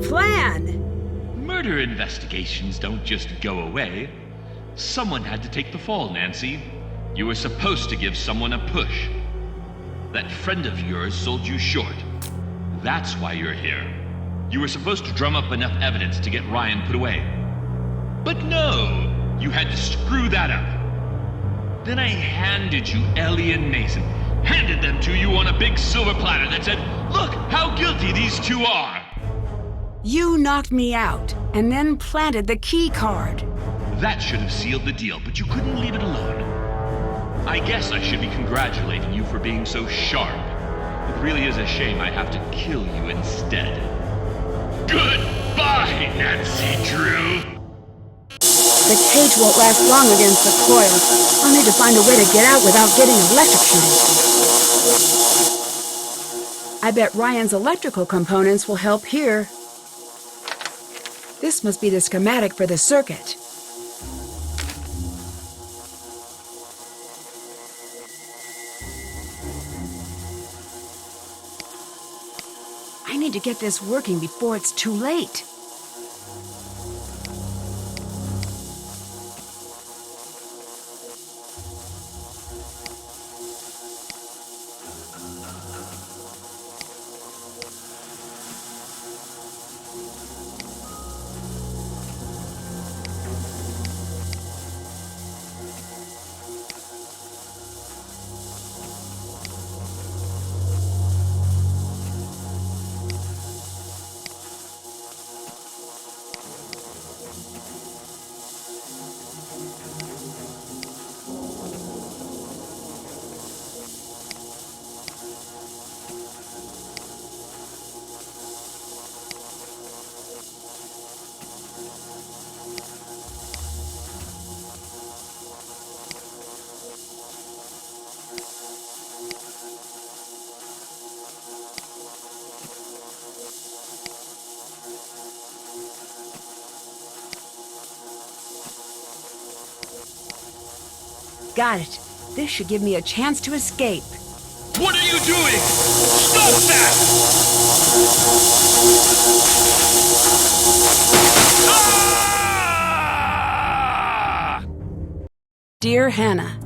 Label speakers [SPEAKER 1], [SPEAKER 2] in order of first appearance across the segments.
[SPEAKER 1] that plan?
[SPEAKER 2] Murder investigations don't just go away. Someone had to take the fall, Nancy. You were supposed to give someone a push. That friend of yours sold you short. That's why you're here. You were supposed to drum up enough evidence to get Ryan put away. But no, you had to screw that up. Then I handed you Ellie and Mason. Handed them to you on a big silver platter that said, look how guilty these two are.
[SPEAKER 1] You knocked me out and then planted the key card.
[SPEAKER 2] That should have sealed the deal, but you couldn't leave it alone. I guess I should be congratulating you for being so sharp. It really is a shame I have to kill you instead. Goodbye, Nэнsi Дрю!
[SPEAKER 1] The cage won't last long against the coils. I'll need to find a way to get out without getting electrocuted. I bet Ryan's electrical components will help here. This must be the schematic for the circuit. I need to get this working before it's too late. Got it. This should give me a chance to escape.
[SPEAKER 2] What are you doing? Stop that! Ah!
[SPEAKER 1] Dear Hannah,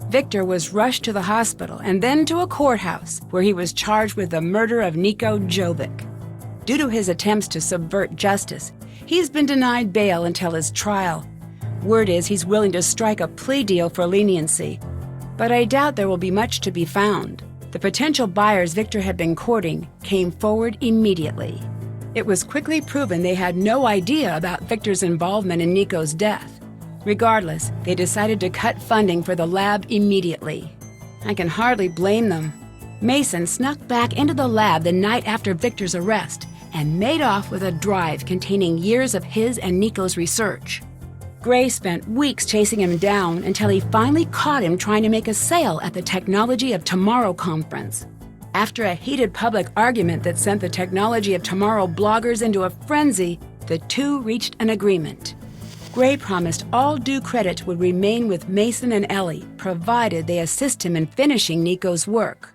[SPEAKER 1] Victor was rushed to the hospital and then to a courthouse where he was charged with the murder of Nico Jovic. Due to his attempts to subvert justice, he's been denied bail until his trial. Word is he's willing to strike a plea deal for leniency, but I doubt there will be much to be found. The potential buyers Victor had been courting came forward immediately. It was quickly proven they had no idea about Victor's involvement in Nico's death. Regardless, they decided to cut funding for the lab immediately. I can hardly blame them. Mason snuck back into the lab the night after Victor's arrest and made off with a drive containing years of his and Nico's research. Gray spent weeks chasing him down until he finally caught him trying to make a sale at the Technology of Tomorrow conference. After a heated public argument that sent the Technology of Tomorrow bloggers into a frenzy, the two reached an agreement. Gray promised all due credit would remain with Mason and Ellie, provided they assist him in finishing Nico's work.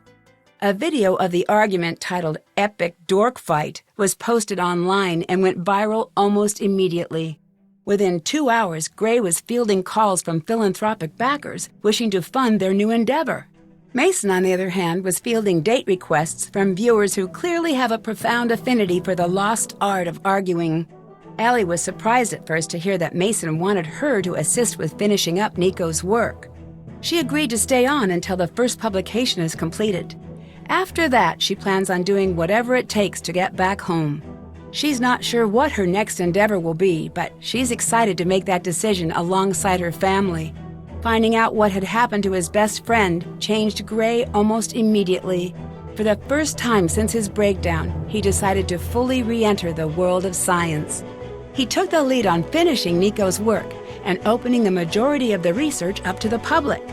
[SPEAKER 1] A video of the argument titled Epic Dork Fight was posted online and went viral almost immediately. Within 2 hours, Gray was fielding calls from philanthropic backers wishing to fund their new endeavor. Mason, on the other hand, was fielding date requests from viewers who clearly have a profound affinity for the lost art of arguing. Ellie was surprised at first to hear that Mason wanted her to assist with finishing up Nico's work. She agreed to stay on until the first publication is completed. After that, she plans on doing whatever it takes to get back home. She's not sure what her next endeavor will be, but she's excited to make that decision alongside her family. Finding out what had happened to his best friend changed Gray almost immediately. For the first time since his breakdown, he decided to fully re-enter the world of science. He took the lead on finishing Nico's work and opening the majority of the research up to the public.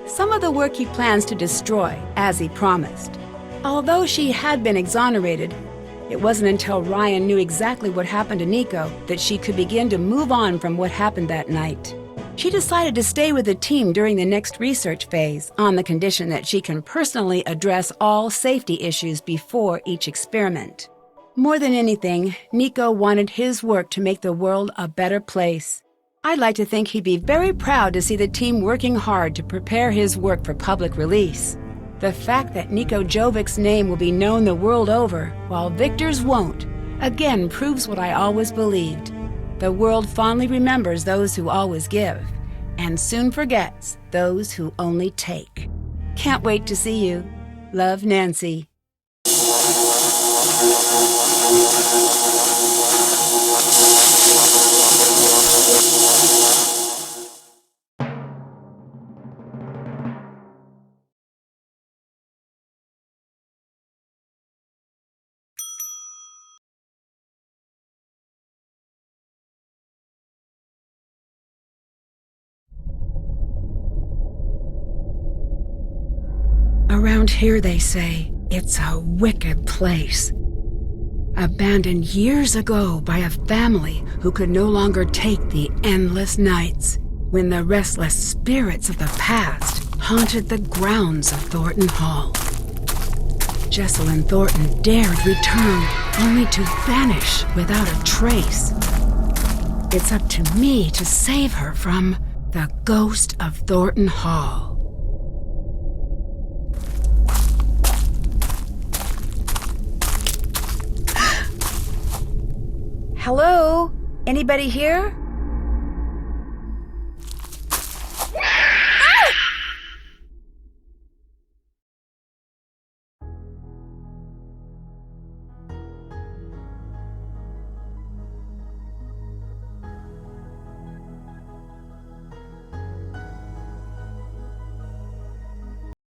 [SPEAKER 1] Some of the work he plans to destroy, as he promised. Although she had been exonerated, it wasn't until Ryan knew exactly what happened to Nico that she could begin to move on from what happened that night. She decided to stay with the team during the next research phase on the condition that she can personally address all safety issues before each experiment. More than anything, Nico wanted his work to make the world a better place. I'd like to think he'd be very proud to see the team working hard to prepare his work for public release. The fact that Nico Jovic's name will be known the world over, while Victor's won't, again proves what I always believed. The world fondly remembers those who always give, and soon forgets those who only take. Can't wait to see you. Love, Nancy. Around here, they say, it's a wicked place. Abandoned years ago by a family who could no longer take the endless nights, when the restless spirits of the past haunted the grounds of Thornton Hall. Jessalyn Thornton dared return, only to vanish without a trace. It's up to me to save her from the ghost of Thornton Hall. Hello? Anybody here?